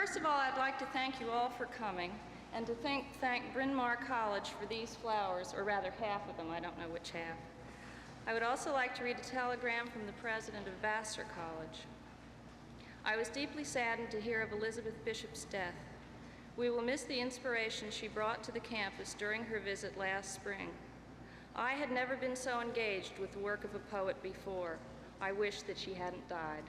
First of all, I'd like to thank you all for coming, and to thank Bryn Mawr College for these flowers, or rather half of them, I don't know which half. I would also like to read a telegram from the president of Vassar College. I was deeply saddened to hear of Elizabeth Bishop's death. We will miss the inspiration she brought to the campus during her visit last spring. I had never been so engaged with the work of a poet before. I wish that she hadn't died.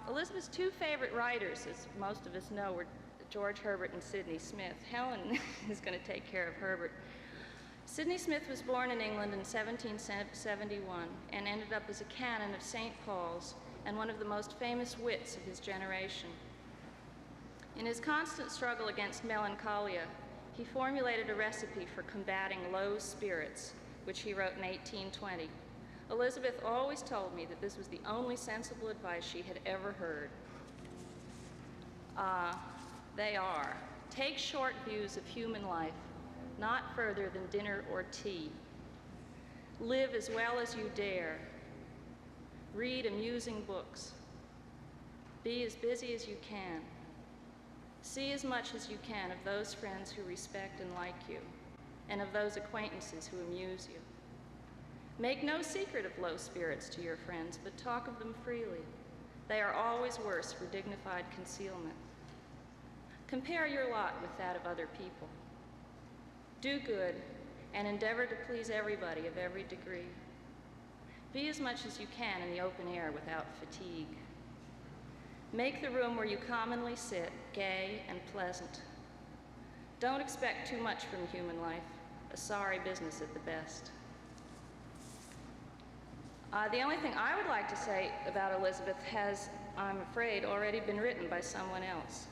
Elizabeth's two favorite writers, as most of us know, were George Herbert and Sidney Smith. Helen is going to take care of Herbert. Sidney Smith was born in England in 1771 and ended up as a canon of St. Paul's and one of the most famous wits of his generation. In his constant struggle against melancholia, he formulated a recipe for combating low spirits, which he wrote in 1820. Elizabeth always told me that this was the only sensible advice she had ever heard. They are, take short views of human life, not further than dinner or tea. Live as well as you dare. Read amusing books. Be as busy as you can. See as much as you can of those friends who respect and like you, and of those acquaintances who amuse you. Make no secret of low spirits to your friends, but talk of them freely. They are always worse for dignified concealment. Compare your lot with that of other people. Do good, and endeavor to please everybody of every degree. Be as much as you can in the open air without fatigue. Make the room where you commonly sit gay and pleasant. Don't expect too much from human life, a sorry business at the best. The only thing I would like to say about Elizabeth has, I'm afraid, already been written by someone else.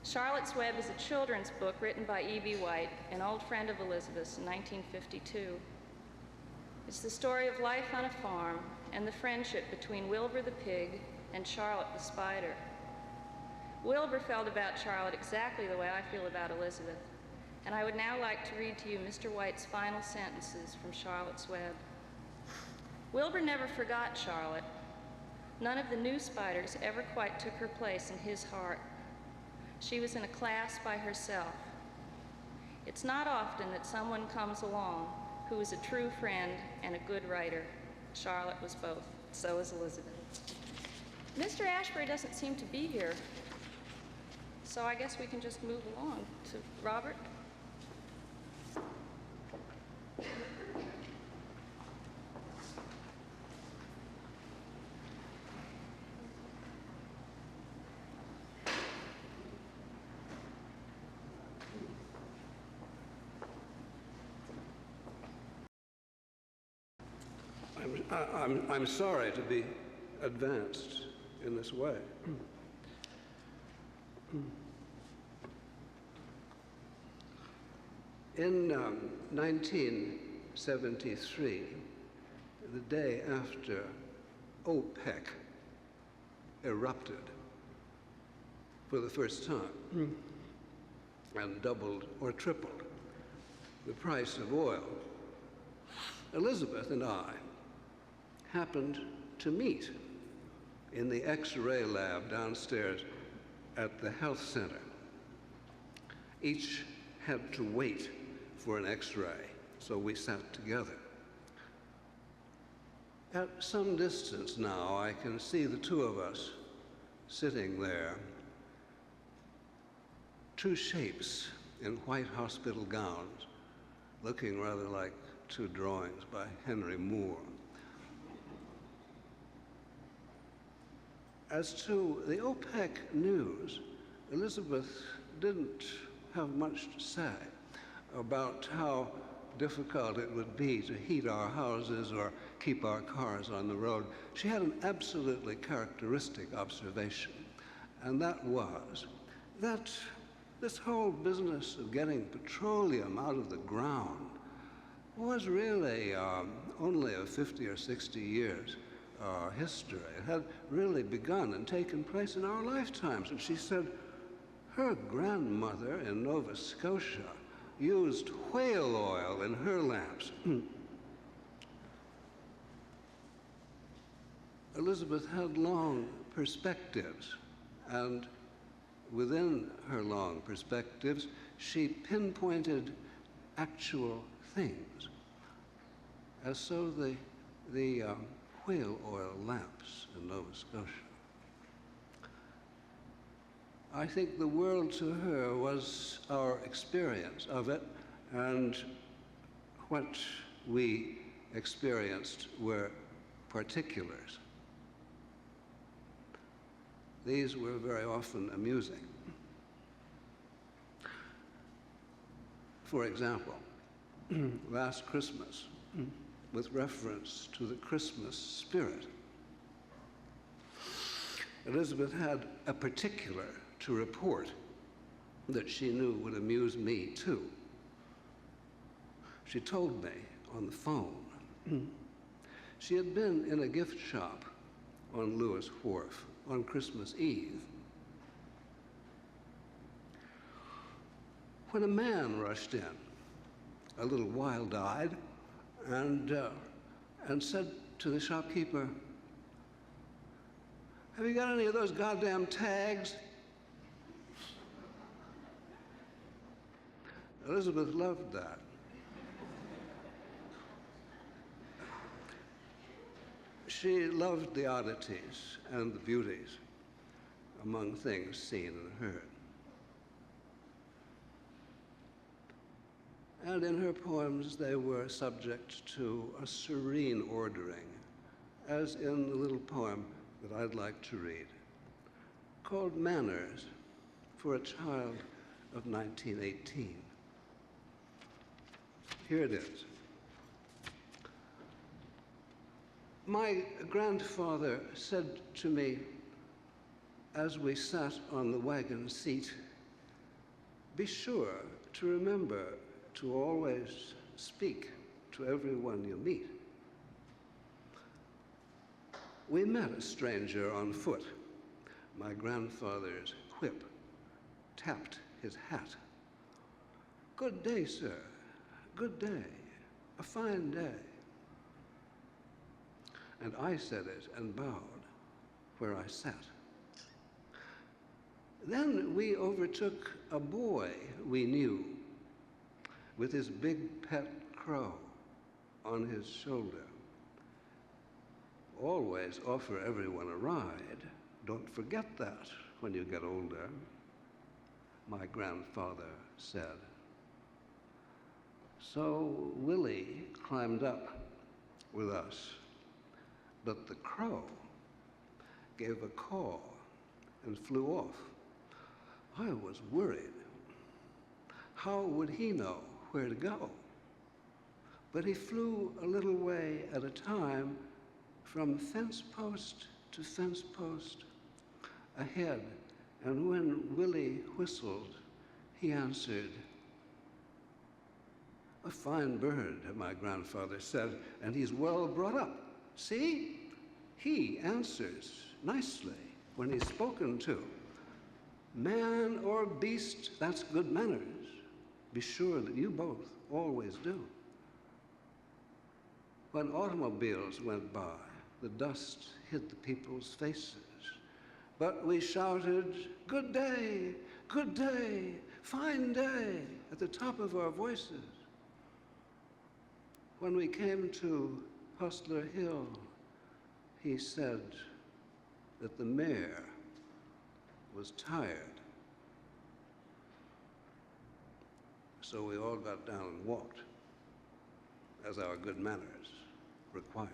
Charlotte's Web is a children's book written by E.B. White, an old friend of Elizabeth's, in 1952. It's the story of life on a farm and the friendship between Wilbur the pig and Charlotte the spider. Wilbur felt about Charlotte exactly the way I feel about Elizabeth, and I would now like to read to you Mr. White's final sentences from Charlotte's Web. Wilbur never forgot Charlotte. None of the new spiders ever quite took her place in his heart. She was in a class by herself. It's not often that someone comes along who is a true friend and a good writer. Charlotte was both. So is Elizabeth. Mr. Ashbery doesn't seem to be here, so I guess we can just move along to Robert. I'm sorry to be advanced in this way. In 1973, the day after OPEC erupted for the first time and doubled or tripled the price of oil, Elizabeth and I happened to meet in the X-ray lab downstairs at the health center. Each had to wait for an X-ray, so we sat together. At some distance now, I can see the two of us sitting there, two shapes in white hospital gowns, looking rather like two drawings by Henry Moore. As to the OPEC news, Elizabeth didn't have much to say about how difficult it would be to heat our houses or keep our cars on the road. She had an absolutely characteristic observation, and that was that this whole business of getting petroleum out of the ground was really only a 50 or 60 years history. It had really begun and taken place in our lifetimes. And she said her grandmother in Nova Scotia used whale oil in her lamps. Elizabeth had long perspectives, and within her long perspectives, she pinpointed actual things, as so the whale oil lamps in Nova Scotia. I think the world to her was our experience of it, and what we experienced were particulars. These were very often amusing. For example, last Christmas, with reference to the Christmas spirit, Elizabeth had a particular to report that she knew would amuse me too. She told me on the phone she had been in a gift shop on Lewis Wharf on Christmas Eve when a man rushed in, a little wild-eyed, and said to the shopkeeper, "Have you got any of those goddamn tags?" Elizabeth loved that. She loved the oddities and the beauties among things seen and heard. And in her poems, they were subject to a serene ordering, as in the little poem that I'd like to read, called Manners for a Child of 1918. Here it is. My grandfather said to me as we sat on the wagon seat, "Be sure to remember to always speak to everyone you meet." We met a stranger on foot. My grandfather's whip tapped his hat. "Good day, sir. Good day. A fine day." And I said it and bowed where I sat. Then we overtook a boy we knew with his big pet crow on his shoulder. "Always offer everyone a ride. Don't forget that when you get older," my grandfather said. So Willie climbed up with us, but the crow gave a caw and flew off. I was worried. How would he know where to go? But he flew a little way at a time from fence post to fence post ahead, and when Willie whistled, he answered. "A fine bird," my grandfather said, "and he's well brought up. See? He answers nicely when he's spoken to. Man or beast, that's good manners. Be sure that you both always do." When automobiles went by, the dust hid the people's faces, but we shouted, "Good day, good day, fine day," at the top of our voices. When we came to Hustler Hill, he said that the mayor was tired. So we all got down and walked, as our good manners required.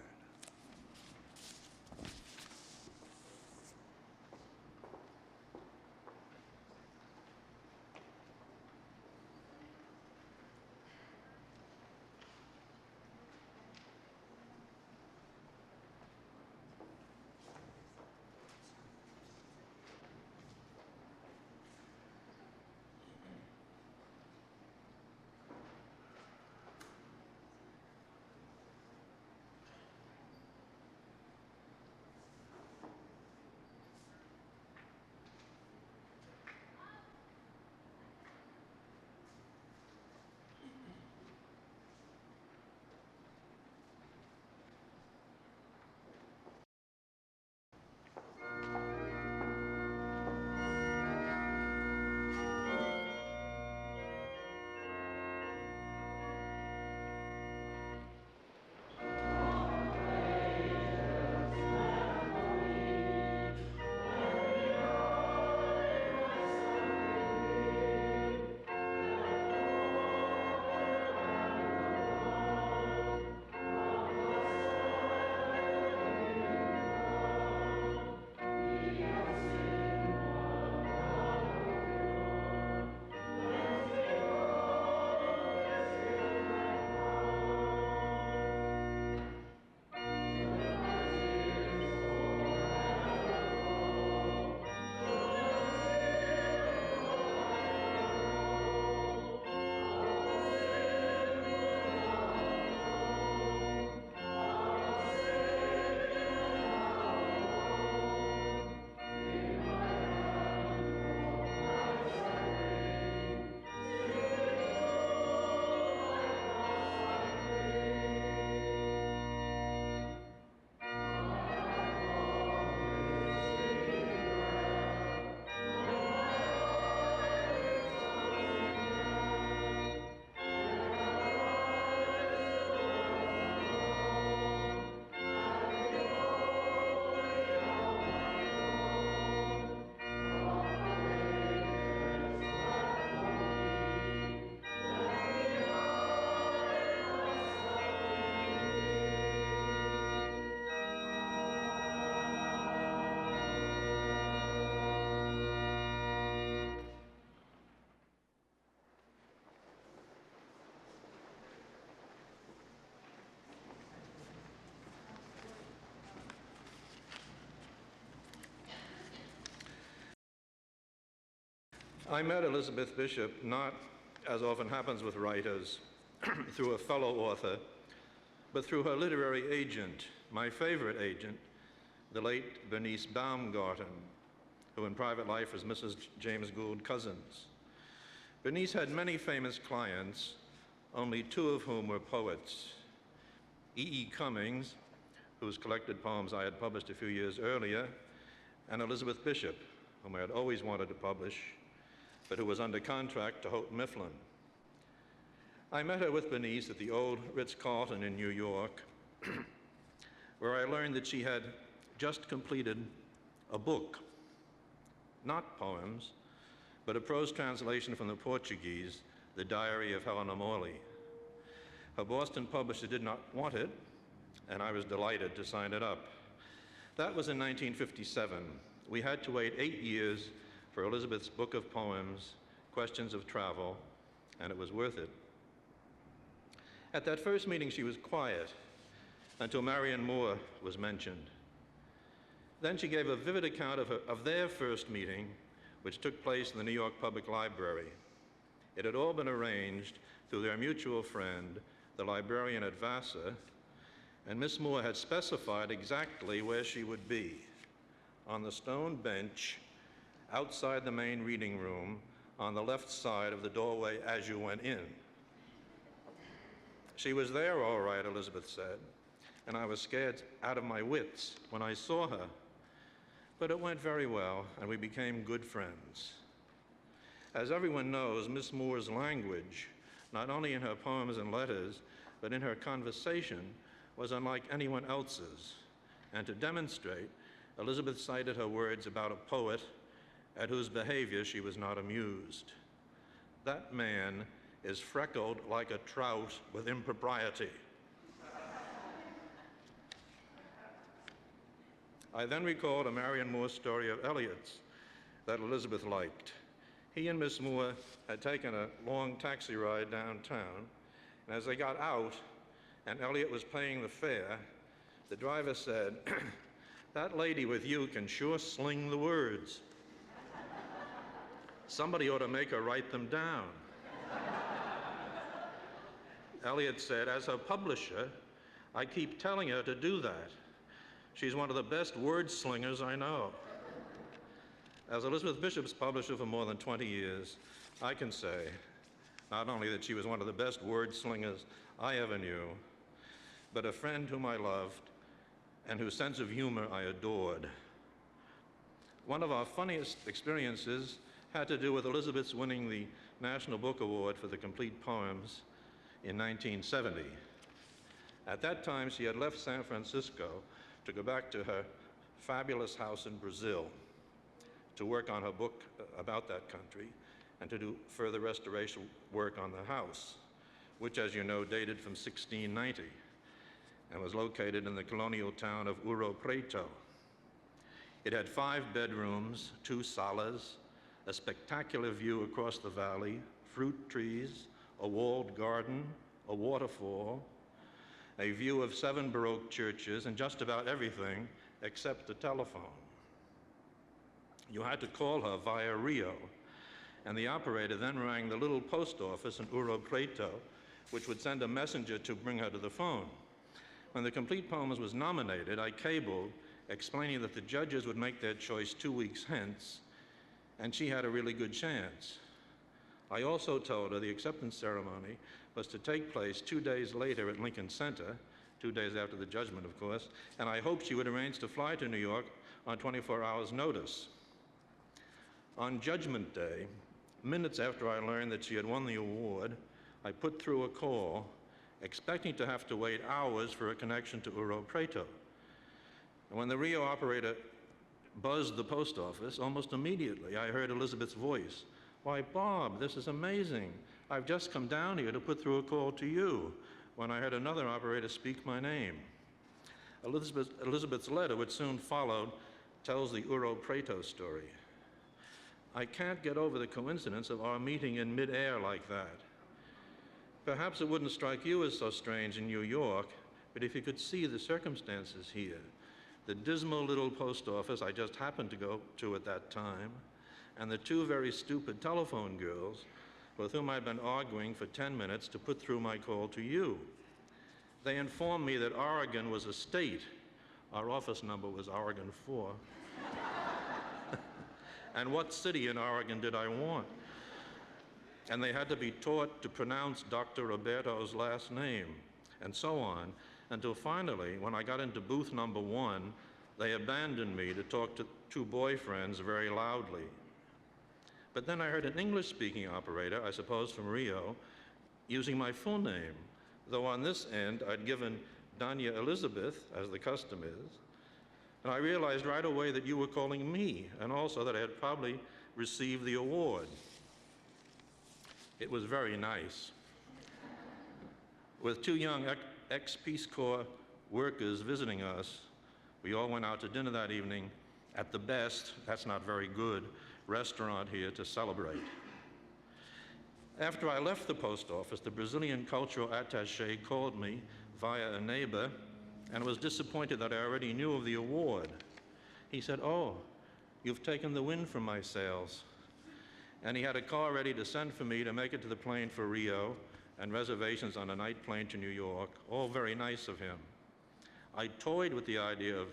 I met Elizabeth Bishop not, as often happens with writers, through a fellow author, but through her literary agent, my favorite agent, the late Bernice Baumgarten, who in private life was Mrs. James Gould Cousins. Bernice had many famous clients, only two of whom were poets. E.E. Cummings, whose collected poems I had published a few years earlier, and Elizabeth Bishop, whom I had always wanted to publish, but who was under contract to Houghton Mifflin. I met her with Bernice at the old Ritz-Carlton in New York, where I learned that she had just completed a book, not poems, but a prose translation from the Portuguese, The Diary of Helen Morley. Her Boston publisher did not want it, and I was delighted to sign it up. That was in 1957. We had to wait 8 years for Elizabeth's book of poems, Questions of Travel, and it was worth it. At that first meeting, she was quiet until Marion Moore was mentioned. Then she gave a vivid account of their first meeting, which took place in the New York Public Library. It had all been arranged through their mutual friend, the librarian at Vassar, and Miss Moore had specified exactly where she would be, on the stone bench outside the main reading room on the left side of the doorway as you went in. She was there all right, Elizabeth said, and I was scared out of my wits when I saw her. But it went very well, and we became good friends. As everyone knows, Miss Moore's language, not only in her poems and letters, but in her conversation, was unlike anyone else's. And to demonstrate, Elizabeth cited her words about a poet at whose behavior she was not amused. That man is freckled like a trout with impropriety. I then recalled a Marion Moore story of Eliot's that Elizabeth liked. He and Miss Moore had taken a long taxi ride downtown, and as they got out and Eliot was paying the fare, the driver said, "That lady with you can sure sling the words. Somebody ought to make her write them down." Eliot said, "As her publisher, I keep telling her to do that. She's one of the best word slingers I know." As Elizabeth Bishop's publisher for more than 20 years, I can say not only that she was one of the best word slingers I ever knew, but a friend whom I loved and whose sense of humor I adored. One of our funniest experiences had to do with Elizabeth's winning the National Book Award for the complete poems in 1970. At that time, she had left San Francisco to go back to her fabulous house in Brazil to work on her book about that country and to do further restoration work on the house, which, as you know, dated from 1690 and was located in the colonial town of Ouro Preto. It had 5 bedrooms, 2 salas, a spectacular view across the valley, fruit trees, a walled garden, a waterfall, a view of 7 Baroque churches, and just about everything except the telephone. You had to call her via Rio, and the operator then rang the little post office in Ouro Preto, which would send a messenger to bring her to the phone. When the complete poems was nominated, I cabled explaining that the judges would make their choice 2 weeks hence, and she had a really good chance. I also told her the acceptance ceremony was to take place 2 days later at Lincoln Center, 2 days after the judgment, of course, and I hoped she would arrange to fly to New York on 24 hours' notice. On Judgment Day, minutes after I learned that she had won the award, I put through a call, expecting to have to wait hours for a connection to Ouro Preto. And when the Rio operator buzzed the post office, almost immediately I heard Elizabeth's voice. "Why, Bob, this is amazing. I've just come down here to put through a call to you," when I heard another operator speak my name. Elizabeth's letter, which soon followed, tells the Ouro Preto story. I can't get over the coincidence of our meeting in midair like that. Perhaps it wouldn't strike you as so strange in New York, but if you could see the circumstances here, the dismal little post office I just happened to go to at that time, and the two very stupid telephone girls with whom I'd been arguing for 10 minutes to put through my call to you. They informed me that Oregon was a state. Our office number was Oregon 4. And what city in Oregon did I want? And they had to be taught to pronounce Dr. Roberto's last name, and so on, until finally, when I got into booth number 1, they abandoned me to talk to two boyfriends very loudly. But then I heard an English-speaking operator, I suppose from Rio, using my full name, though on this end I'd given Danya Elizabeth, as the custom is, and I realized right away that you were calling me, and also that I had probably received the award. It was very nice. With two young ex-Peace Corps workers visiting us, we all went out to dinner that evening at the best, that's not very good, restaurant here to celebrate. After I left the post office, the Brazilian cultural attaché called me via a neighbor and was disappointed that I already knew of the award. He said, "Oh, you've taken the wind from my sails." And he had a car ready to send for me to make it to the plane for Rio and reservations on a night plane to New York, all very nice of him. I toyed with the idea of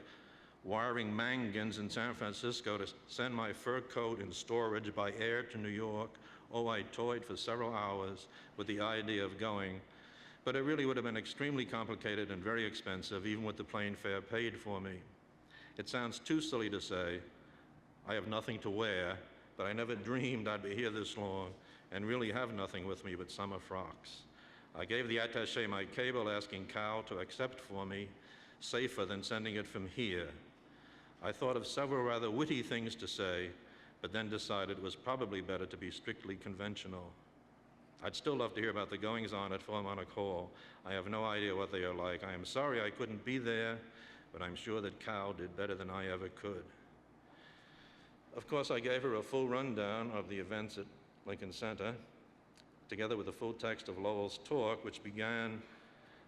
wiring Mangans in San Francisco to send my fur coat in storage by air to New York. Oh, I toyed for several hours with the idea of going, but it really would have been extremely complicated and very expensive, even with the plane fare paid for me. It sounds too silly to say, I have nothing to wear, but I never dreamed I'd be here this long and really have nothing with me but summer frocks. I gave the attaché my cable asking Cal to accept for me, safer than sending it from here. I thought of several rather witty things to say, but then decided it was probably better to be strictly conventional. I'd still love to hear about the goings-on at Philharmonic Hall. I have no idea what they are like. I am sorry I couldn't be there, but I'm sure that Cal did better than I ever could. Of course, I gave her a full rundown of the events at Lincoln Center, together with the full text of Lowell's talk, which began,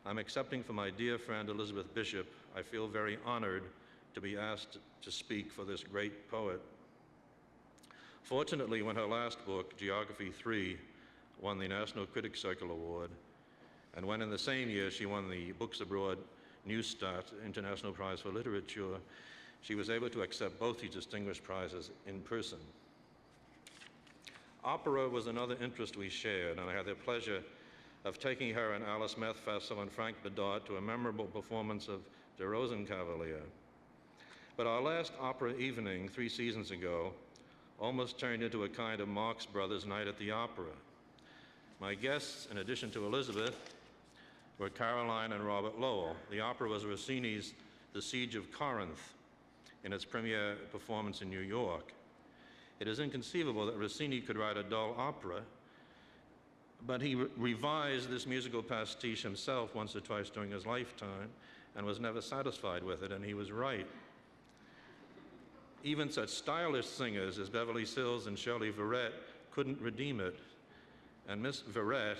"I'm accepting for my dear friend Elizabeth Bishop. I feel very honored to be asked to speak for this great poet." Fortunately, when her last book, Geography 3, won the National Critics Circle Award, and when in the same year she won the Books Abroad New Start International Prize for Literature, she was able to accept both these distinguished prizes in person. Opera was another interest we shared, and I had the pleasure of taking her and Alice Methfassel and Frank Bidart to a memorable performance of Der Rosenkavalier. But our last opera evening 3 seasons ago almost turned into a kind of Marx Brothers night at the opera. My guests, in addition to Elizabeth, were Caroline and Robert Lowell. The opera was Rossini's The Siege of Corinth in its premiere performance in New York. It is inconceivable that Rossini could write a dull opera, but he revised this musical pastiche himself once or twice during his lifetime and was never satisfied with it, and he was right. Even such stylish singers as Beverly Sills and Shirley Verrett couldn't redeem it, and Miss Verrett,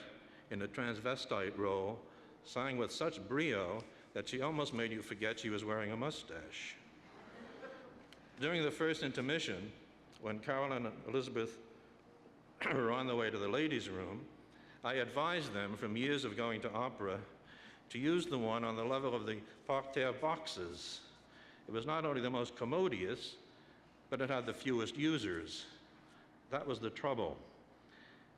in a transvestite role, sang with such brio that she almost made you forget she was wearing a mustache. During the first intermission, when Caroline and Elizabeth were on the way to the ladies' room, I advised them from years of going to opera to use the one on the level of the parterre boxes. It was not only the most commodious, but it had the fewest users. That was the trouble.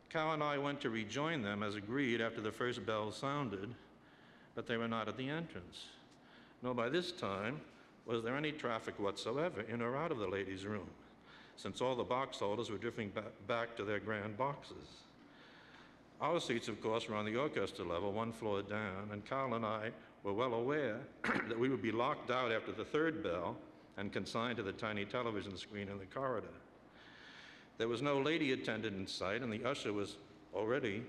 Cal and I went to rejoin them as agreed after the first bell sounded, but they were not at the entrance. Nor by this time was there any traffic whatsoever in or out of the ladies' room, since all the box holders were drifting back to their grand boxes. Our seats, of course, were on the orchestra level, 1 floor down, and Cal and I were well aware that we would be locked out after the 3rd bell and consigned to the tiny television screen in the corridor. There was no lady attendant in sight, and the usher was already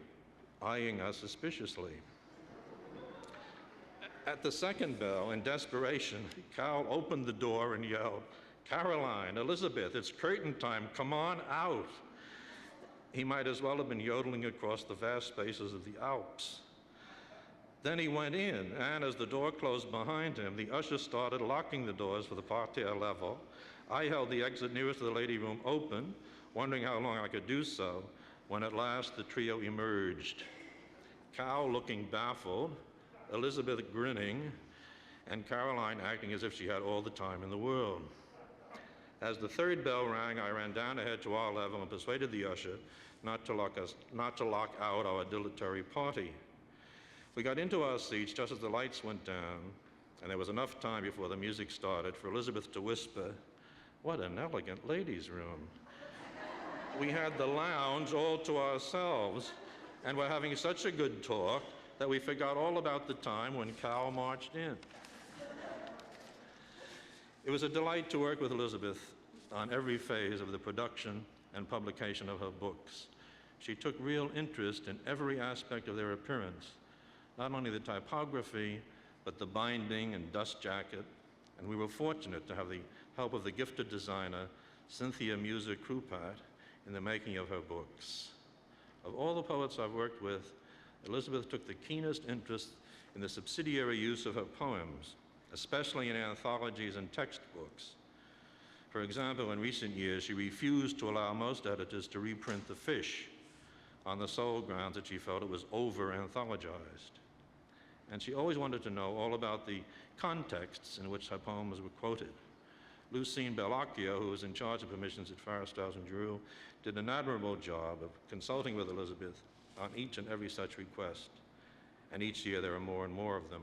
eyeing us suspiciously. At the 2nd bell, in desperation, Cal opened the door and yelled, "Caroline, Elizabeth, it's curtain time, come on out." He might as well have been yodeling across the vast spaces of the Alps. Then he went in, and as the door closed behind him, the usher started locking the doors for the parterre level. I held the exit nearest to the lady room open, wondering how long I could do so, when at last the trio emerged. Cal looking baffled, Elizabeth grinning, and Caroline acting as if she had all the time in the world. As the third bell rang, I ran down ahead to our level and persuaded the usher not to lock out our dilatory party. We got into our seats just as the lights went down, and there was enough time before the music started for Elizabeth to whisper, "What an elegant ladies' room." We had the lounge all to ourselves, and were having such a good talk that we forgot all about the time when Cal marched in. It was a delight to work with Elizabeth on every phase of the production and publication of her books. She took real interest in every aspect of their appearance, not only the typography, but the binding and dust jacket, and we were fortunate to have the help of the gifted designer, Cynthia Muser Krupat, in the making of her books. Of all the poets I've worked with, Elizabeth took the keenest interest in the subsidiary use of her poems, especially in anthologies and textbooks. For example, in recent years, she refused to allow most editors to reprint The Fish on the sole grounds that she felt it was over-anthologized. And she always wanted to know all about the contexts in which her poems were quoted. Lucine Bellacchio, who was in charge of permissions at Farrasthouse and Giroux, did an admirable job of consulting with Elizabeth on each and every such request. And each year there are more and more of them.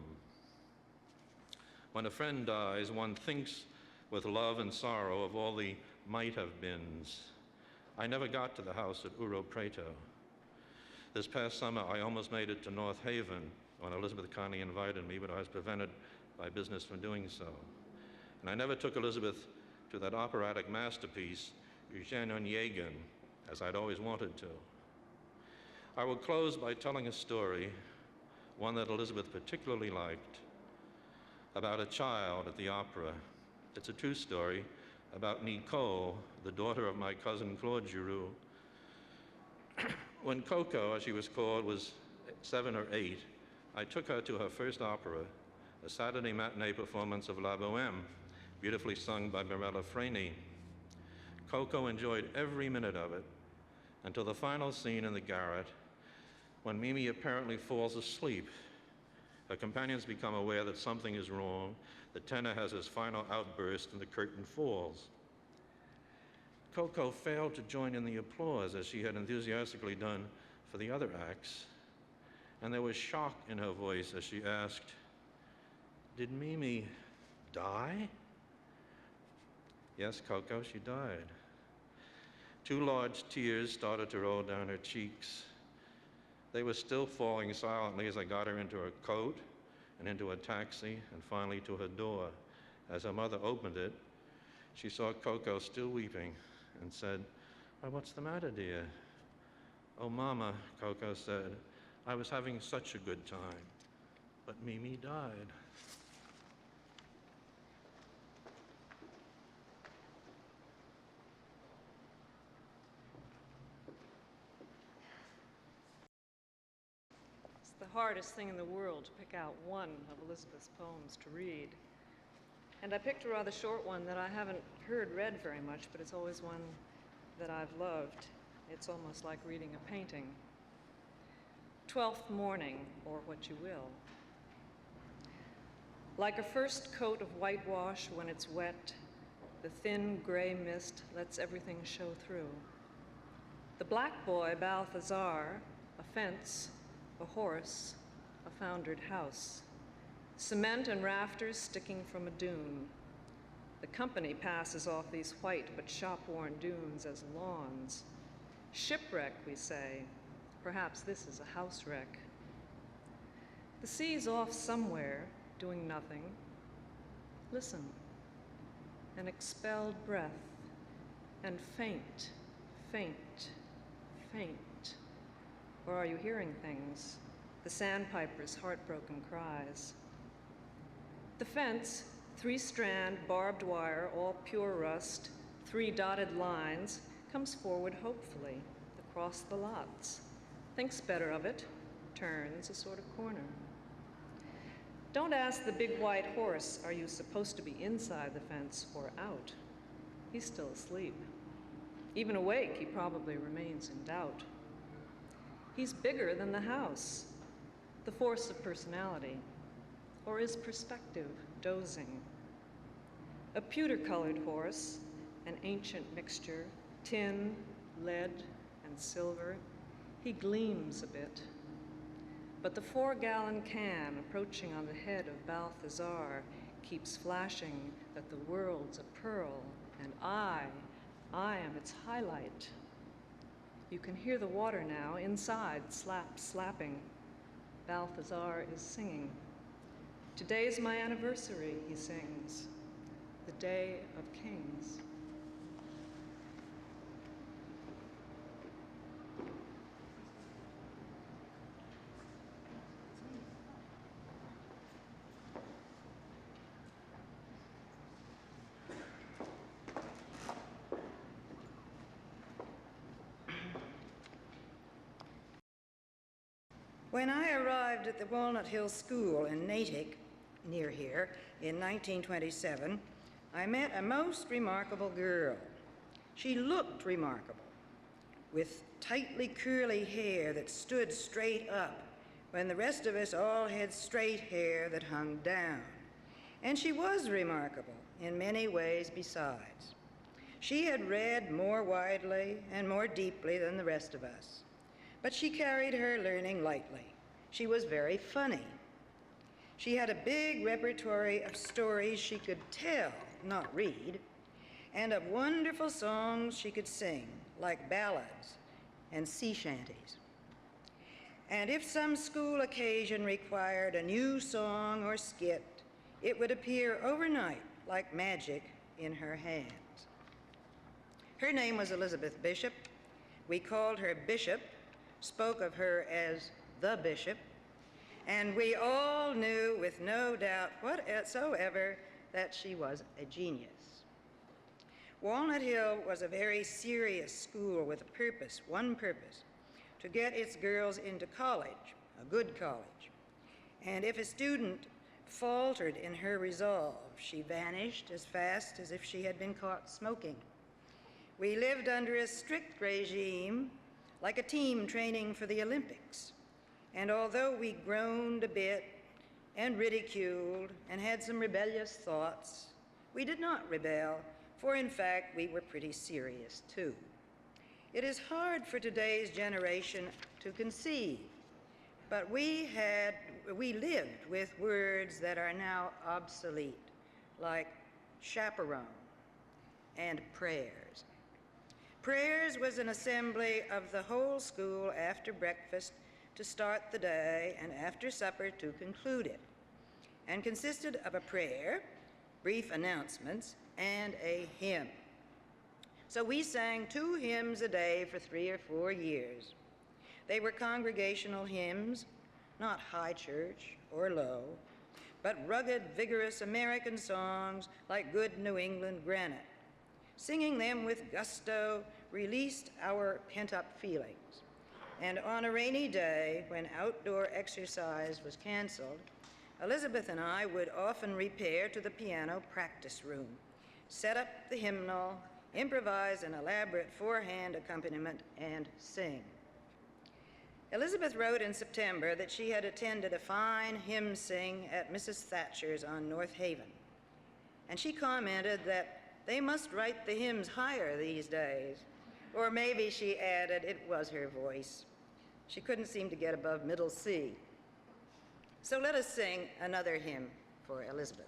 When a friend dies, one thinks with love and sorrow of all the might-have-beens. I never got to the house at Uro Preto. This past summer, I almost made it to North Haven when Elizabeth kindly invited me, but I was prevented by business from doing so. And I never took Elizabeth to that operatic masterpiece, Eugène Onegin, as I'd always wanted to. I will close by telling a story, one that Elizabeth particularly liked, about a child at the opera. It's a true story about Nicole, the daughter of my cousin Claude Giroux. When Coco, as she was called, was 7 or 8, I took her to her first opera, a Saturday matinee performance of La Bohème, beautifully sung by Mirella Frani. Coco enjoyed every minute of it until the final scene in the garret, when Mimi apparently falls asleep. Her companions become aware that something is wrong. The tenor has his final outburst and the curtain falls. Coco failed to join in the applause as she had enthusiastically done for the other acts, and there was shock in her voice as she asked, "Did Mimi die?" "Yes, Coco, she died." 2 large tears started to roll down her cheeks. They were still falling silently as I got her into her coat and into a taxi and finally to her door. As her mother opened it, she saw Coco still weeping and said, "Why, what's the matter, dear?" "Oh, Mama," Coco said, "I was having such a good time, but Mimi died." It's the hardest thing in the world to pick out one of Elizabeth's poems to read. And I picked a rather short one that I haven't heard read very much, but it's always one that I've loved. It's almost like reading a painting. 12th Morning, or What You Will. Like a first coat of whitewash when it's wet, the thin gray mist lets everything show through. The black boy, Balthazar, a fence, a horse, a foundered house. Cement and rafters sticking from a dune. The company passes off these white but shop-worn dunes as lawns. Shipwreck, we say. Perhaps this is a house wreck. The sea's off somewhere, doing nothing. Listen. An expelled breath, and faint, faint, faint. Or are you hearing things? The sandpiper's heartbroken cries. The fence, 3-strand barbed wire, all pure rust, 3 dotted lines, comes forward hopefully, across the lots. Thinks better of it, turns a sort of corner. Don't ask the big white horse, are you supposed to be inside the fence or out? He's still asleep. Even awake, he probably remains in doubt. He's bigger than the house, the force of personality, or is perspective dozing? A pewter-colored horse, an ancient mixture, tin, lead, and silver, he gleams a bit. But the 4-gallon can approaching on the head of Balthazar keeps flashing that the world's a pearl, and I am its highlight. You can hear the water now, inside, slapping. Balthazar is singing. Today's my anniversary, he sings, the day of kings. When I arrived at the Walnut Hill School in Natick, near here, in 1927, I met a most remarkable girl. She looked remarkable, with tightly curly hair that stood straight up when the rest of us all had straight hair that hung down. And she was remarkable in many ways besides. She had read more widely and more deeply than the rest of us, but she carried her learning lightly. She was very funny. She had a big repertory of stories she could tell, not read, and of wonderful songs she could sing, like ballads and sea shanties. And if some school occasion required a new song or skit, it would appear overnight like magic in her hands. Her name was Elizabeth Bishop. We called her Bishop, spoke of her as the Bishop, and we all knew with no doubt whatsoever that she was a genius. Walnut Hill was a very serious school with a purpose, one purpose, to get its girls into college, a good college. And if a student faltered in her resolve, she vanished as fast as if she had been caught smoking. We lived under a strict regime, like a team training for the Olympics. And although we groaned a bit and ridiculed and had some rebellious thoughts, we did not rebel, for in fact we were pretty serious too. It is hard for today's generation to conceive, but we lived with words that are now obsolete, like chaperone and prayers. Prayers was an assembly of the whole school after breakfast to start the day and after supper to conclude it, and consisted of a prayer, brief announcements, and a hymn. So we sang 2 hymns a day for 3 or 4 years. They were congregational hymns, not high church or low, but rugged, vigorous American songs like good New England granite. Singing them with gusto released our pent-up feelings. And on a rainy day, when outdoor exercise was canceled, Elizabeth and I would often repair to the piano practice room, set up the hymnal, improvise an elaborate 4-hand accompaniment, and sing. Elizabeth wrote in September that she had attended a fine hymn sing at Mrs. Thatcher's on North Haven. And she commented that they must write the hymns higher these days. Or maybe, she added, it was her voice. She couldn't seem to get above middle C. So let us sing another hymn for Elizabeth.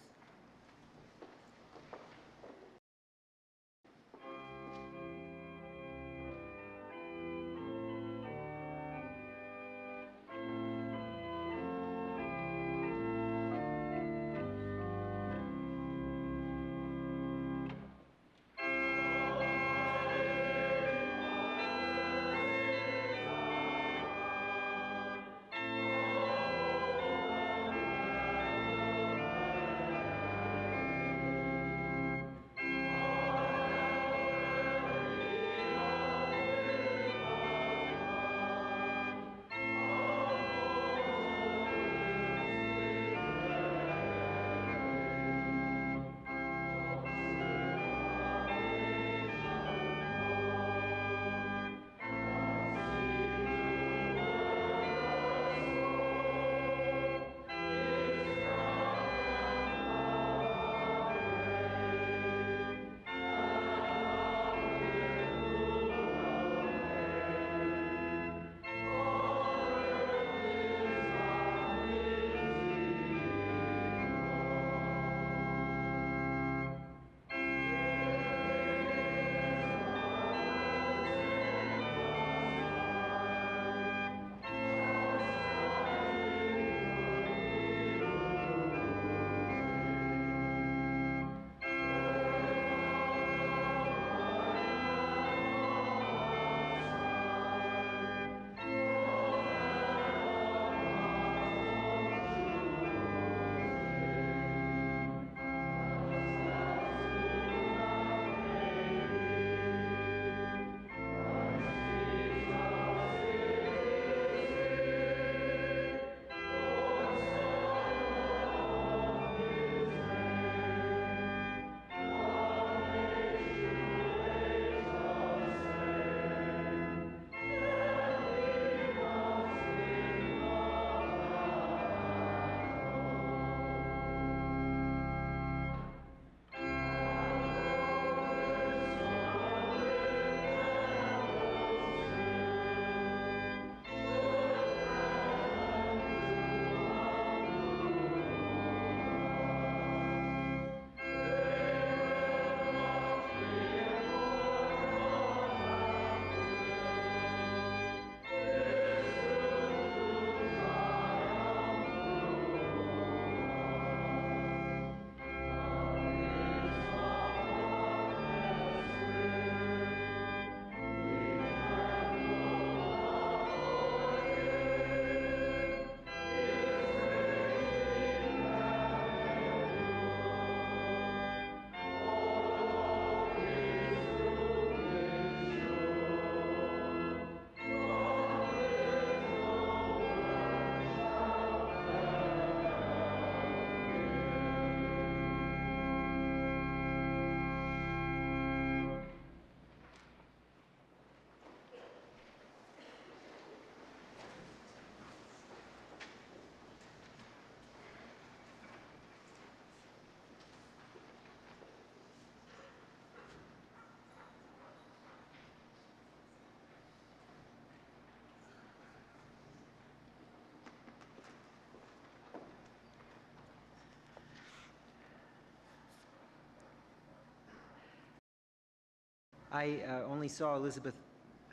I only saw Elizabeth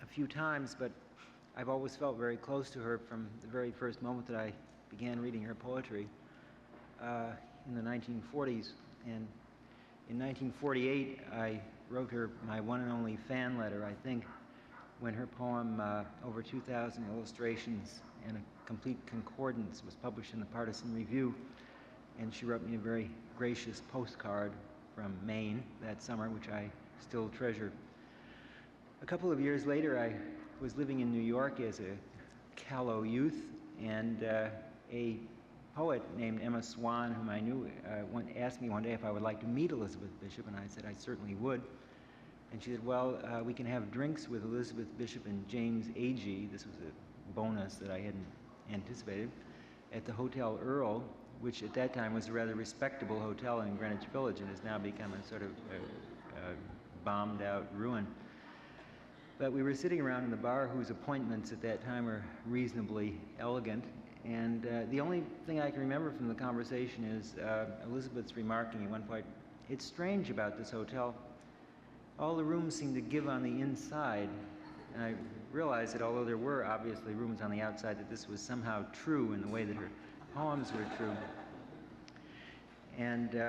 a few times, but I've always felt very close to her from the very first moment that I began reading her poetry in the 1940s. And in 1948, I wrote her my one and only fan letter, I think, when her poem, Over 2,000 Illustrations and a Complete Concordance, was published in the Partisan Review. And she wrote me a very gracious postcard from Maine that summer, which I still treasure. A couple of years later, I was living in New York as a callow youth, and a poet named Emma Swan, whom I knew, asked me one day if I would like to meet Elizabeth Bishop, and I said I certainly would. And she said, well, we can have drinks with Elizabeth Bishop and James Agee. This was a bonus that I hadn't anticipated, at the Hotel Earl, which at that time was a rather respectable hotel in Greenwich Village and has now become a sort of bombed out ruin. But we were sitting around in the bar, whose appointments at that time were reasonably elegant, and the only thing I can remember from the conversation is Elizabeth's remarking at one point, it's strange about this hotel. All the rooms seem to give on the inside. And I realized that although there were obviously rooms on the outside, that this was somehow true in the way that her poems were true. And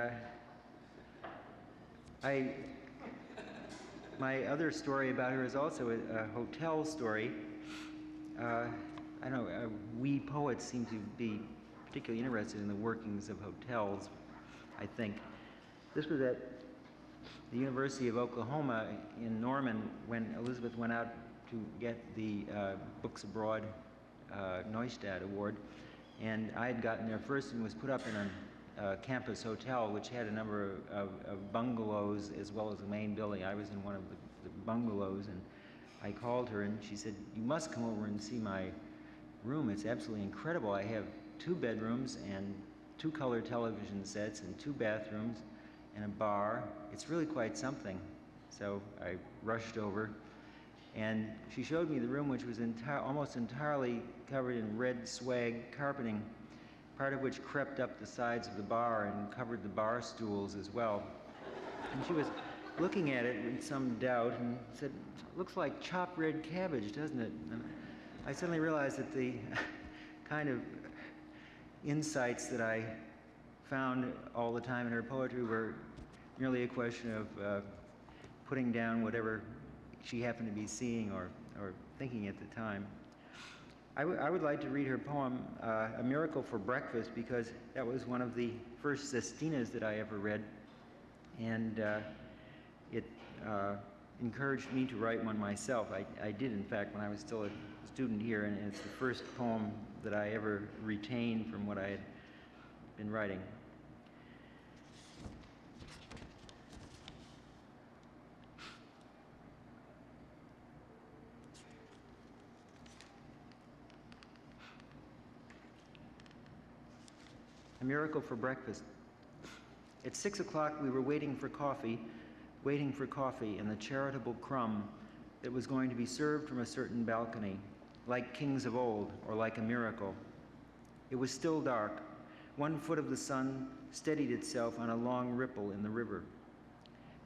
my other story about her is also a hotel story. I don't know, we poets seem to be particularly interested in the workings of hotels, I think. This was at the University of Oklahoma in Norman when Elizabeth went out to get the Books Abroad Neustadt Award. And I had gotten there first and was put up in a campus hotel, which had a number of bungalows as well as the main building. I was in one of the bungalows, and I called her, and she said, you must come over and see my room. It's absolutely incredible. I have 2 bedrooms and 2 color television sets and 2 bathrooms and a bar. It's really quite something. So I rushed over, and she showed me the room, which was almost entirely covered in red swag carpeting, part of which crept up the sides of the bar and covered the bar stools as well. And she was looking at it with some doubt and said, looks like chopped red cabbage, doesn't it? And I suddenly realized that the kind of insights that I found all the time in her poetry were merely a question of putting down whatever she happened to be seeing or thinking at the time. I would like to read her poem, A Miracle for Breakfast, because that was one of the first sestinas that I ever read, and it encouraged me to write one myself. I did, in fact, when I was still a student here, and it's the first poem that I ever retained from what I had been writing. A Miracle for Breakfast. At 6 o'clock, we were waiting for coffee in the charitable crumb that was going to be served from a certain balcony, like kings of old, or like a miracle. It was still dark. 1 foot of the sun steadied itself on a long ripple in the river.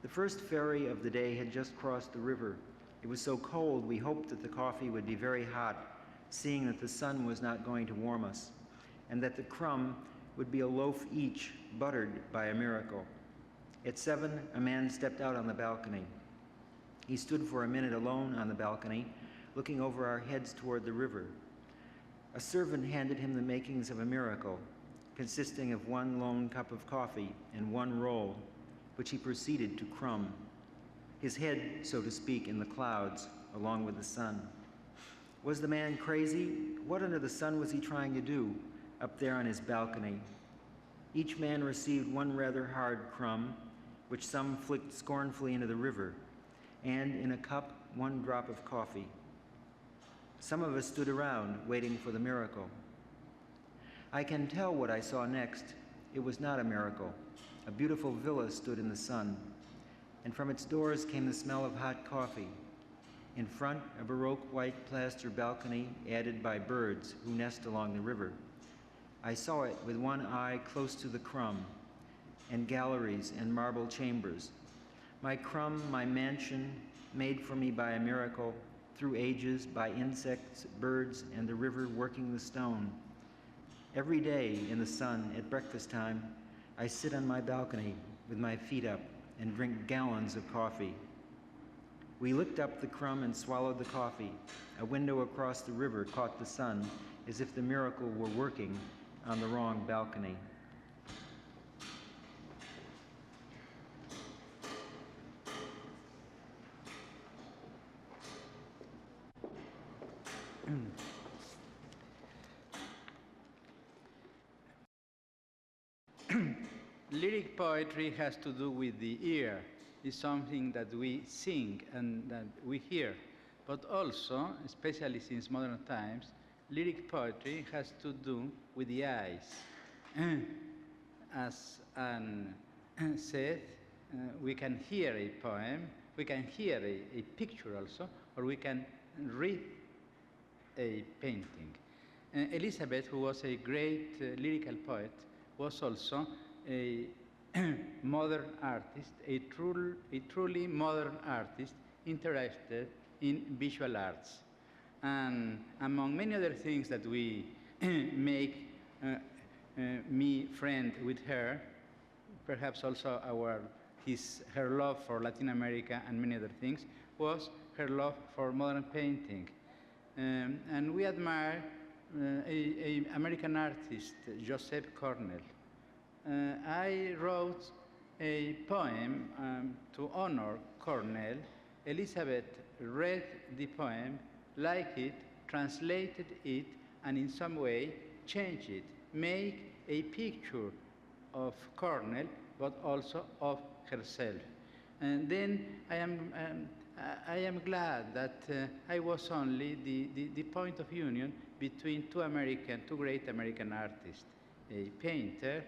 The first ferry of the day had just crossed the river. It was so cold we hoped that the coffee would be very hot, seeing that the sun was not going to warm us, and that the crumb would be a loaf each, buttered by a miracle. At 7, a man stepped out on the balcony. He stood for a minute alone on the balcony, looking over our heads toward the river. A servant handed him the makings of a miracle, consisting of 1 lone cup of coffee and 1 roll, which he proceeded to crumb, his head, so to speak, in the clouds, along with the sun. Was the man crazy? What under the sun was he trying to do up there on his balcony? Each man received 1 rather hard crumb, which some flicked scornfully into the river, and in a cup 1 drop of coffee. Some of us stood around, waiting for the miracle. I can tell what I saw next. It was not a miracle. A beautiful villa stood in the sun, and from its doors came the smell of hot coffee. In front, a Baroque white plaster balcony added by birds who nest along the river. I saw it with 1 eye close to the crumb, and galleries and marble chambers. My crumb, my mansion, made for me by a miracle, through ages, by insects, birds, and the river working the stone. Every day in the sun at breakfast time, I sit on my balcony with my feet up and drink gallons of coffee. We licked up the crumb and swallowed the coffee. A window across the river caught the sun as if the miracle were working on the wrong balcony. Lyric poetry has to do with the ear. It's something that we sing and that we hear. But also, especially since modern times, lyric poetry has to do with the eyes. As Anne said, we can hear a poem, we can hear a picture also, or we can read a painting. Elizabeth, who was a great lyrical poet, was also a modern artist, a truly modern artist interested in visual arts. And among many other things that we make me friend with her, perhaps also her love for Latin America and many other things, was her love for modern painting. And we admire an American artist, Joseph Cornell. I wrote a poem to honor Cornell. Elizabeth read the poem, liked it, translated it, and in some way changed it, make a picture of Cornell, but also of herself. And then I am glad that I was only the point of union between two great American artists, a painter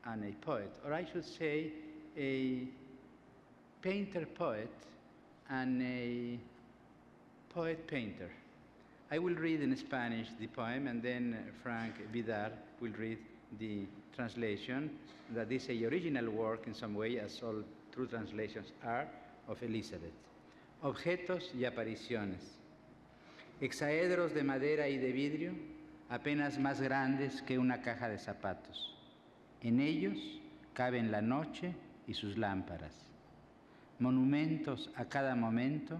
and a poet, or I should say a painter-poet and a poet-painter. I will read in Spanish the poem, and then Frank Bidart will read the translation that is a original work in some way, as all true translations are, of Elizabeth. Objetos y apariciones. Hexaedros de madera y de vidrio, apenas más grandes que una caja de zapatos. En ellos caben la noche y sus lámparas. Monumentos a cada momento,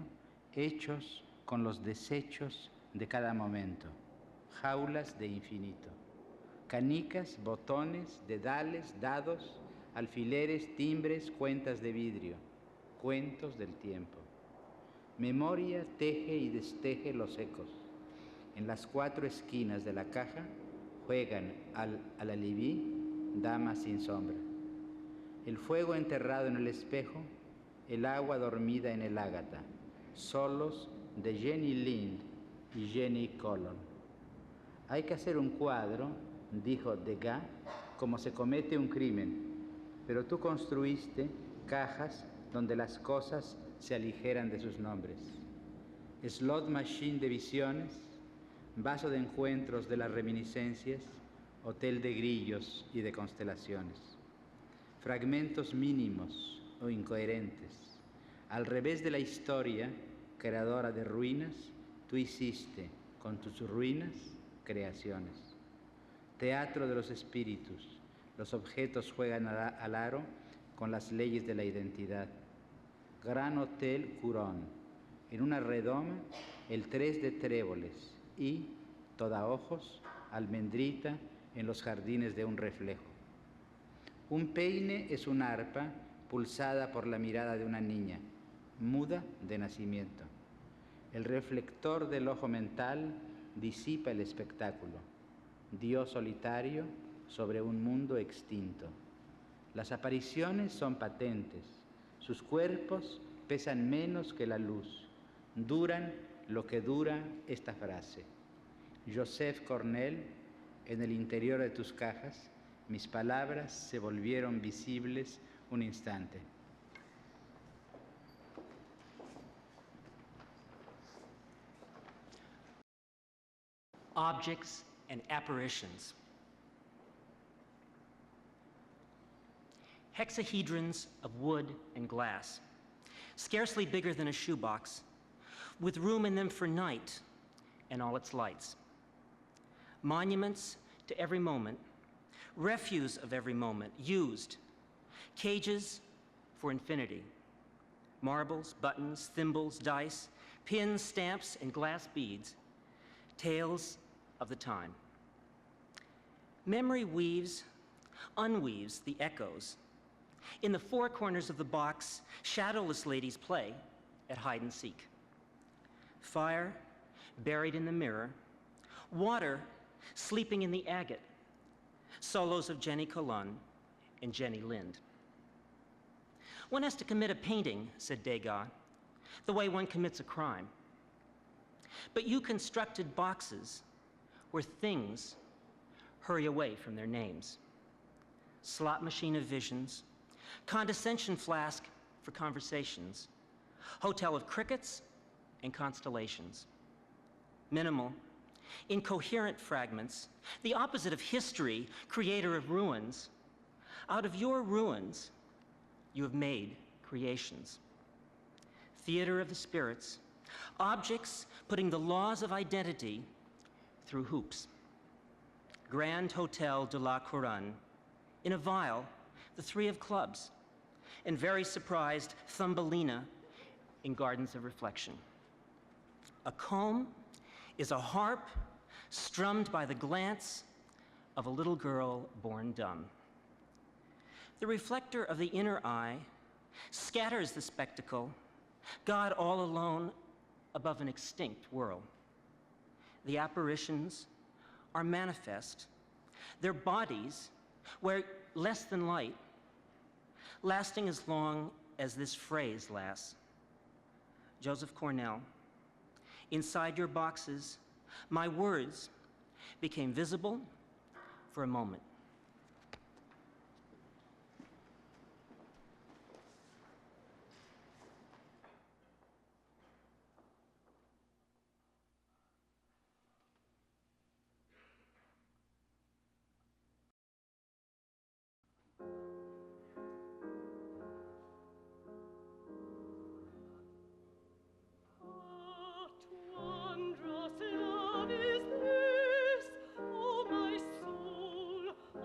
hechos con los desechos de cada momento. Jaulas de infinito. Canicas, botones, dedales, dados, alfileres, timbres, cuentas de vidrio. Cuentos del tiempo. Memoria teje y desteje los ecos. En las 4 esquinas de la caja juegan al alibí damas sin sombra. El fuego enterrado en el espejo, el agua dormida en el ágata. Solos de Jenny Lind y Jenny Colon. Hay que hacer un cuadro, dijo Degas, como se comete un crimen, pero tú construiste cajas donde las cosas se aligeran de sus nombres. Slot machine de visiones, vaso de encuentros de las reminiscencias, hotel de grillos y de constelaciones. Fragmentos mínimos o incoherentes. Al revés de la historia, creadora de ruinas, tú hiciste con tus ruinas creaciones. Teatro de los espíritus. Los objetos juegan al aro con las leyes de la identidad. Gran Hotel Curón. En una redoma, el 3 de tréboles y, toda ojos, almendrita en los jardines de un reflejo. Un peine es un arpa pulsada por la mirada de una niña, muda de nacimiento. El reflector del ojo mental disipa el espectáculo. Dios solitario sobre un mundo extinto. Las apariciones son patentes. Sus cuerpos pesan menos que la luz. Duran lo que dura esta frase. Joseph Cornell, en el interior de tus cajas, mis palabras se volvieron visibles un instante. Objects and apparitions. Hexahedrons of wood and glass. scarcely bigger than a shoebox, with room in them for night and all its lights. Monuments to every moment, refuse of every moment, used, cages for infinity, marbles, buttons, thimbles, dice, pins, stamps, and glass beads, tales of the time. Memory weaves, unweaves the echoes. In the four corners of the box, shadowless ladies play at hide and seek. Fire buried in the mirror, water sleeping in the agate, solos of Jenny Colon and Jenny Lind. One has to commit a painting, said Degas, the way one commits a crime. But you constructed boxes where things hurry away from their names. Slot machine of visions, condescension flask for conversations, hotel of crickets and constellations. Minimal, incoherent fragments, the opposite of history, creator of ruins. Out of your ruins, you have made creations. Theater of the spirits, objects putting the laws of identity through hoops. Grand Hotel de la Couronne, in a vial, the three of clubs, and very surprised Thumbelina in Gardens of Reflection. A comb is a harp strummed by the glance of a little girl born dumb. The reflector of the inner eye scatters the spectacle, God all alone above an extinct world. The apparitions are manifest. Their bodies wear less than light, lasting as long as this phrase lasts. Joseph Cornell, inside your boxes, my words became visible for a moment. Wondrous love is this, O my soul,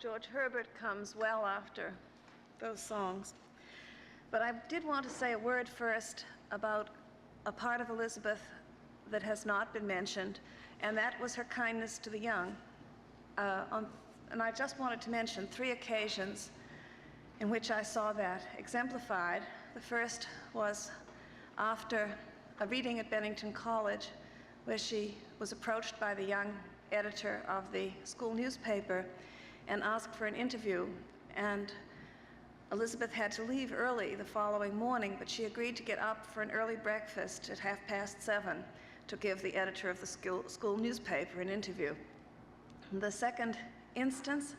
George Herbert comes well after those songs. But I did want to say a word first about a part of Elizabeth that has not been mentioned, and that was her kindness to the young. And I just wanted to mention 3 occasions in which I saw that exemplified. The first was after a reading at Bennington College, where she was approached by the young editor of the school newspaper and asked for an interview. And Elizabeth had to leave early the following morning, but she agreed to get up for an early breakfast at 7:30 to give the editor of the school newspaper an interview. The second instance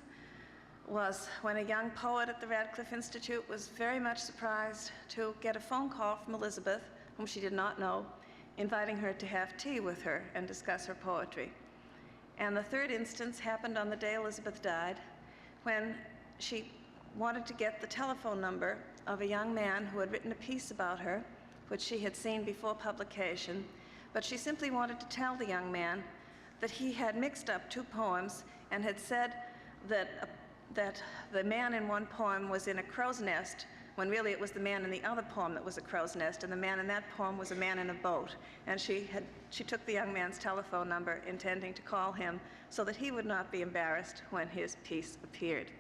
was when a young poet at the Radcliffe Institute was very much surprised to get a phone call from Elizabeth, whom she did not know, inviting her to have tea with her and discuss her poetry. And the third instance happened on the day Elizabeth died, when she wanted to get the telephone number of a young man who had written a piece about her, which she had seen before publication, but she simply wanted to tell the young man that he had mixed up 2 poems and had said that the man in one poem was in a crow's nest, when really it was the man in the other poem that was a crow's nest, and the man in that poem was a man in a boat. And she took the young man's telephone number, intending to call him so that he would not be embarrassed when his piece appeared.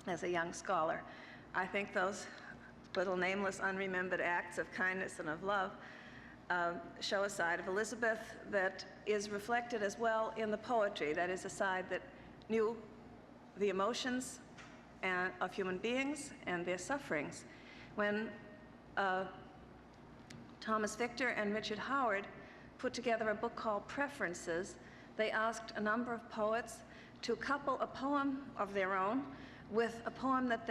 As a young scholar, I think those little nameless, unremembered acts of kindness and of love show a side of Elizabeth that is reflected as well in the poetry. That is a side that knew the emotions of human beings and their sufferings. When Thomas Victor and Richard Howard put together a book called Preferences, they asked a number of poets to couple a poem of their own with a poem that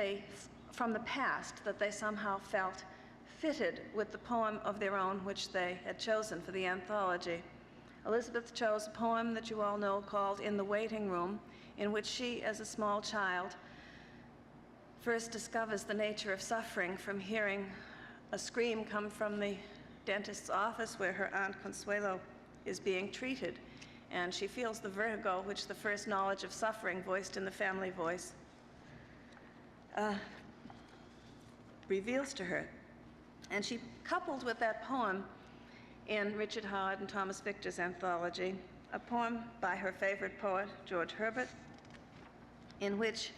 from the past that they somehow felt fitted with the poem of their own which they had chosen for the anthology. Elizabeth chose a poem that you all know called In the Waiting Room, in which she, as a small child, first discovers the nature of suffering from hearing a scream come from the dentist's office where her Aunt Consuelo is being treated. And she feels the vertigo which the first knowledge of suffering, voiced in the family voice, reveals to her. And she coupled with that poem in Richard Howard and Thomas Victor's anthology, a poem by her favorite poet, George Herbert, in which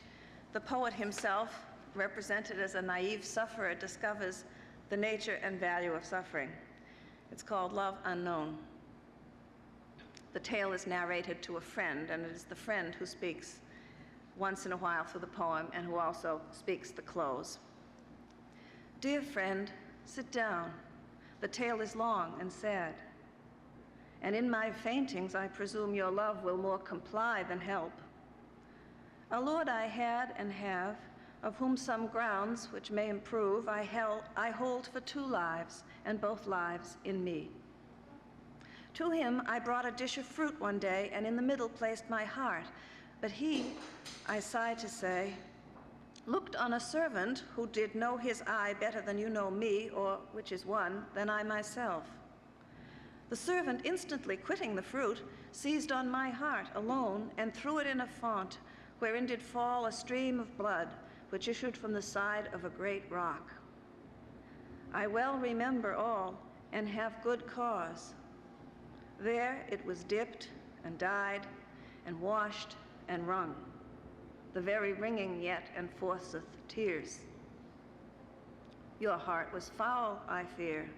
the poet himself, represented as a naive sufferer, discovers the nature and value of suffering. It's called Love Unknown. The tale is narrated to a friend, and it is the friend who speaks once in a while through the poem and who also speaks the close. Dear friend, sit down. The tale is long and sad. And in my faintings, I presume your love will more comply than help. A lord I had and have, of whom some grounds which may improve I hold for 2 lives, and both lives in me. To him I brought a dish of fruit one day, and in the middle placed my heart. But he, I sigh to say, looked on a servant who did know his eye better than you know me, or, which is one, than I myself. The servant, instantly quitting the fruit, seized on my heart alone, and threw it in a font, wherein did fall a stream of blood, which issued from the side of a great rock. I well remember all, and have good cause. There it was dipped, and dyed, and washed, and wrung. The very wringing yet enforceth tears. Your heart was foul, I fear.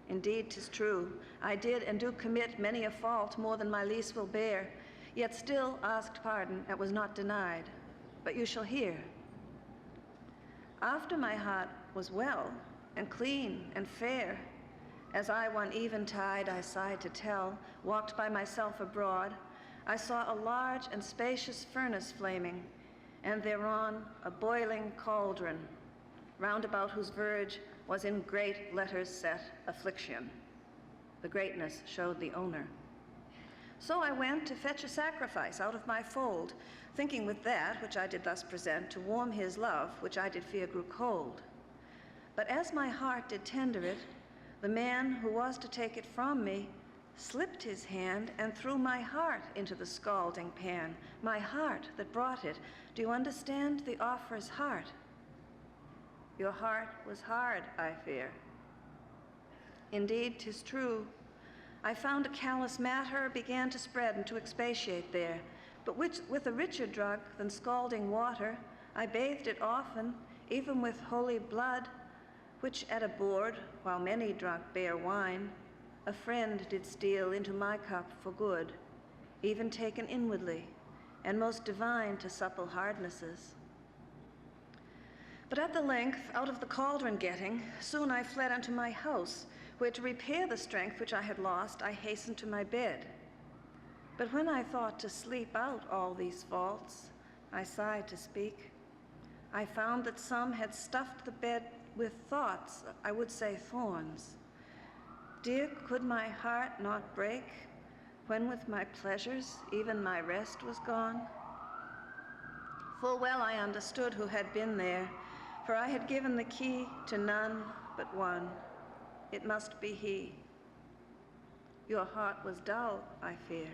Indeed, 'tis true, I did and do commit many a fault, more than my lease will bear, yet still asked pardon, and was not denied. But you shall hear. After my heart was well, and clean, and fair, as I one eventide, I sigh to tell, walked by myself abroad, I saw a large and spacious furnace flaming, and thereon a boiling cauldron, round about whose verge was in great letters set, Affliction. The greatness showed the owner. So I went to fetch a sacrifice out of my fold, thinking with that, which I did thus present, to warm his love, which I did fear grew cold. But as my heart did tender it, the man who was to take it from me slipped his hand and threw my heart into the scalding pan, my heart that brought it. Do you understand the offer's heart? Your heart was hard, I fear. Indeed, 'tis true. I found a callous matter began to spread and to expatiate there, but with a richer drug than scalding water, I bathed it often, even with holy blood, which at a board, while many drank bare wine, a friend did steal into my cup for good, even taken inwardly, and most divine to supple hardnesses. But at the length, out of the cauldron getting, soon I fled unto my house, where to repair the strength which I had lost, I hastened to my bed. But when I thought to sleep out all these faults, I sighed to speak. I found that some had stuffed the bed with thoughts, I would say thorns. Dear, could my heart not break, when with my pleasures even my rest was gone? Full well I understood who had been there, for I had given the key to none but one. It must be he. Your heart was dull, I fear.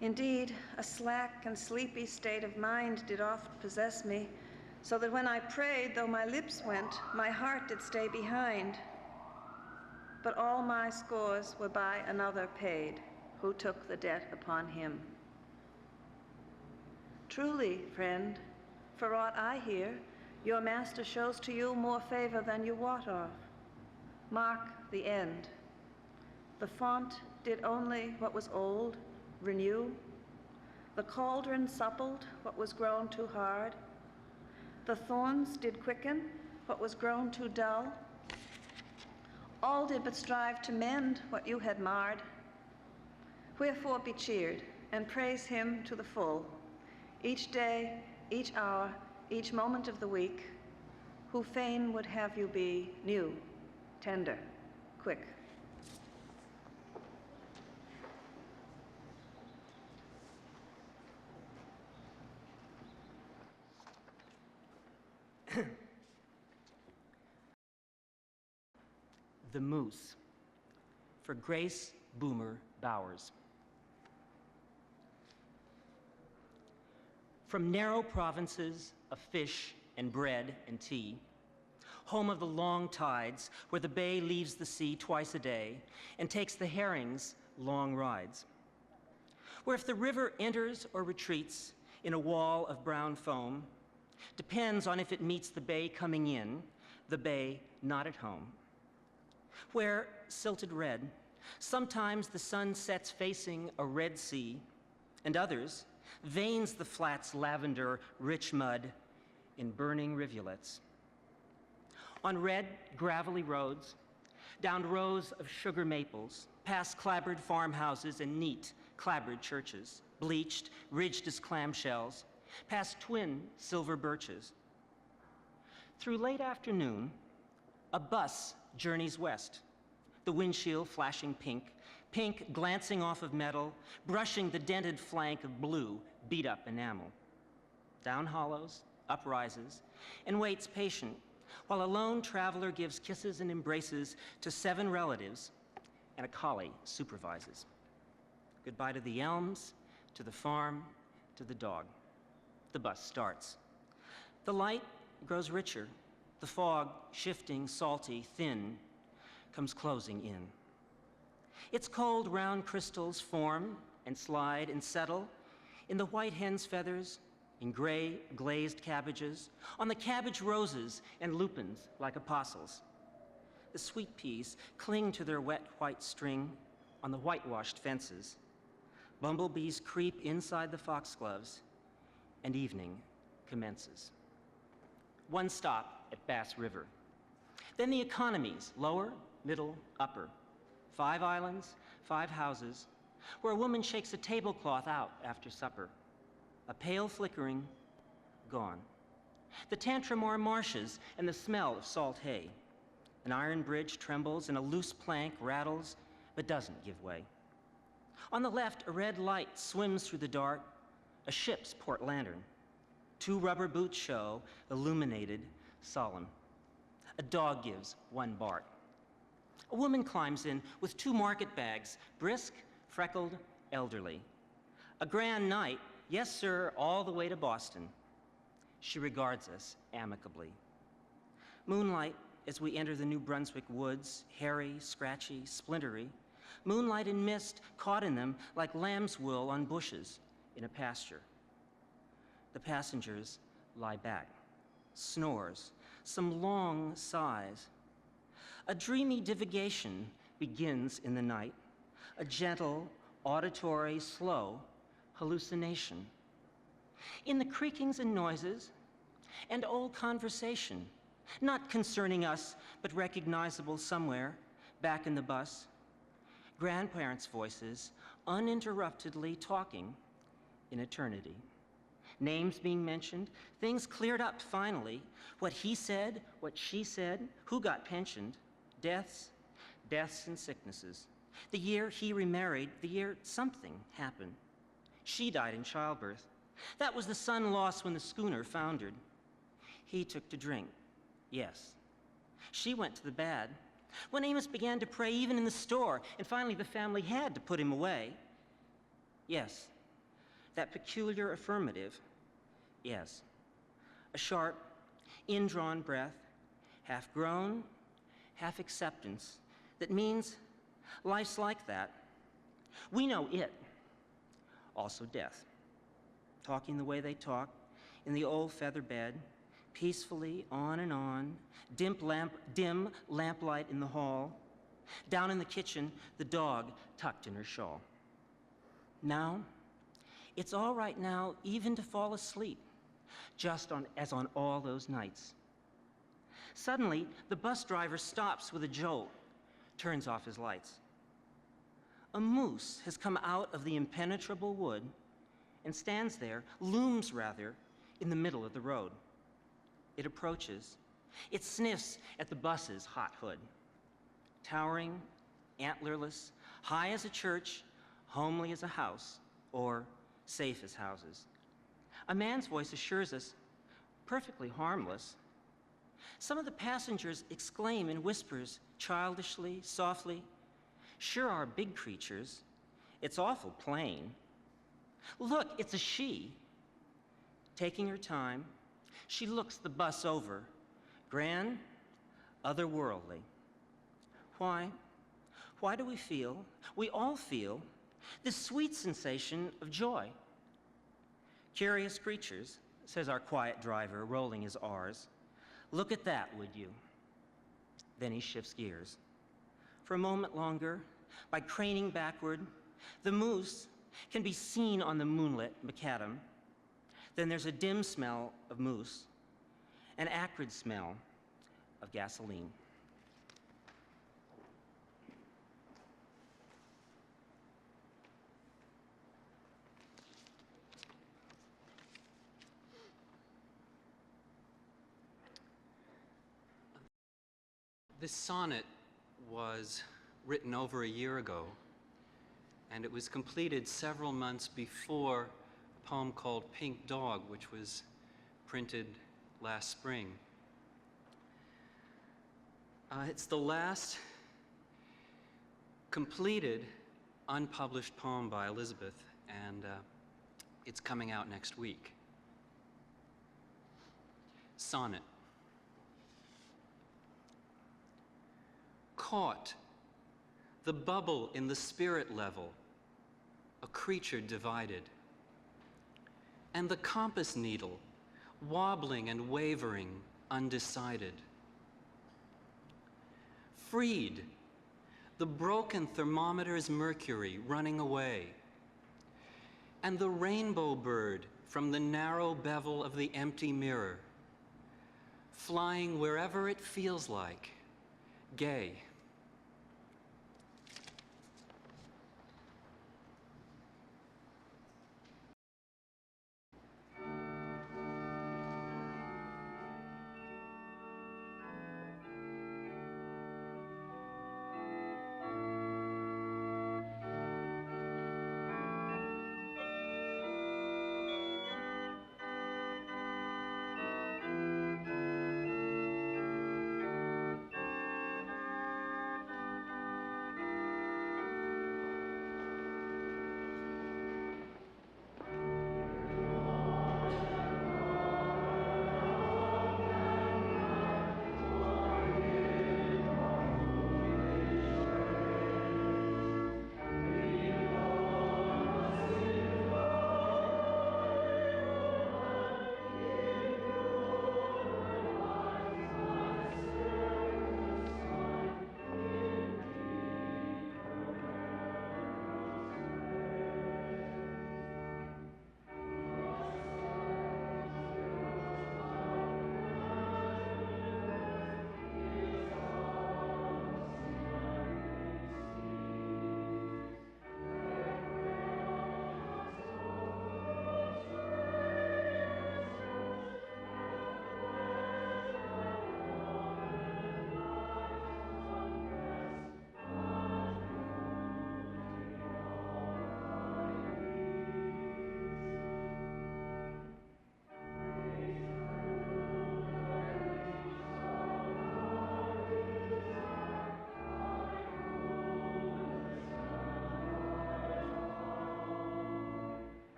Indeed, a slack and sleepy state of mind did oft possess me, so that when I prayed, though my lips went, my heart did stay behind. But all my scores were by another paid, who took the debt upon him. Truly, friend, for aught I hear, your master shows to you more favor than you wot of. Mark the end. The font did only what was old renew. The cauldron suppled what was grown too hard. The thorns did quicken what was grown too dull. All did but strive to mend what you had marred. Wherefore be cheered, and praise him to the full, each day, each hour, each moment of the week, who fain would have you be new, tender, quick. The Moose, for Grace Boomer Bowers. From narrow provinces of fish and bread and tea, home of the long tides where the bay leaves the sea twice a day and takes the herrings long rides, where if the river enters or retreats in a wall of brown foam, depends on if it meets the bay coming in, the bay not at home. Where, silted red, sometimes the sun sets facing a red sea, and others veins the flats lavender, rich mud in burning rivulets. On red, gravelly roads, down rows of sugar maples, past clabbered farmhouses and neat, clabbered churches, bleached, ridged as clamshells, past twin silver birches. Through late afternoon, a bus journeys west, the windshield flashing pink, pink glancing off of metal, brushing the dented flank of blue, beat-up enamel. Down hollows, up rises, and waits patient, while a lone traveler gives kisses and embraces to 7 relatives, and a collie supervises. Goodbye to the elms, to the farm, to the dog. The bus starts. The light grows richer. The fog, shifting, salty, thin, comes closing in. Its cold, round crystals form and slide and settle in the white hen's feathers, in gray, glazed cabbages, on the cabbage roses and lupins like apostles. The sweet peas cling to their wet white string on the whitewashed fences. Bumblebees creep inside the foxgloves, and evening commences. One stop at Bass River. Then the economies, lower, middle, upper. 5 islands, 5 houses, where a woman shakes a tablecloth out after supper. A pale flickering, gone. The Tantramar marshes and the smell of salt hay. An iron bridge trembles and a loose plank rattles, but doesn't give way. On the left, a red light swims through the dark, a ship's port lantern. 2 rubber boots show, illuminated, solemn. A dog gives 1 bark. A woman climbs in with 2 market bags, brisk, freckled, elderly. A grand night, yes, sir, all the way to Boston. She regards us amicably. Moonlight as we enter the New Brunswick woods, hairy, scratchy, splintery. Moonlight and mist caught in them like lamb's wool on bushes in a pasture. The passengers lie back, snores, some long sighs. A dreamy divagation begins in the night, a gentle, auditory, slow hallucination. In the creakings and noises, and old conversation, not concerning us, but recognizable somewhere, back in the bus, grandparents' voices uninterruptedly talking in eternity. Names being mentioned, things cleared up finally, what he said, what she said, who got pensioned, deaths and sicknesses. The year he remarried, the year something happened. She died in childbirth. That was the son lost when the schooner foundered. He took to drink, yes. She went to the bad. When Amos began to pray even in the store, and finally the family had to put him away. Yes, that peculiar affirmative, yes. A sharp, indrawn breath, half groan, half acceptance, that means life's like that. We know it, also death. Talking the way they talk, in the old feather bed, peacefully on and on, dim lamplight in the hall, down in the kitchen, the dog tucked in her shawl. Now, it's all right now even to fall asleep, just as on all those nights. Suddenly, the bus driver stops with a jolt, turns off his lights. A moose has come out of the impenetrable wood and stands there, looms rather, in the middle of the road. It approaches. It sniffs at the bus's hot hood. Towering, antlerless, high as a church, homely as a house, or safe as houses. A man's voice assures us, perfectly harmless. Some of the passengers exclaim in whispers, childishly, softly, "Sure are big creatures. It's awful plain. Look, it's a she." Taking her time, she looks the bus over, grand, otherworldly. Why? Why do we feel, we all feel, this sweet sensation of joy? Curious creatures, says our quiet driver, rolling his R's. Look at that, would you? Then he shifts gears. For a moment longer, by craning backward, the moose can be seen on the moonlit macadam. Then there's a dim smell of moose, an acrid smell of gasoline. This sonnet was written over a year ago, and it was completed several months before a poem called Pink Dog, which was printed last spring. It's the last completed, unpublished poem by Elizabeth, and it's coming out next week. Sonnet. Caught, the bubble in the spirit level, a creature divided, and the compass needle wobbling and wavering, undecided. Freed, the broken thermometer's mercury running away, and the rainbow bird from the narrow bevel of the empty mirror, flying wherever it feels like, gay.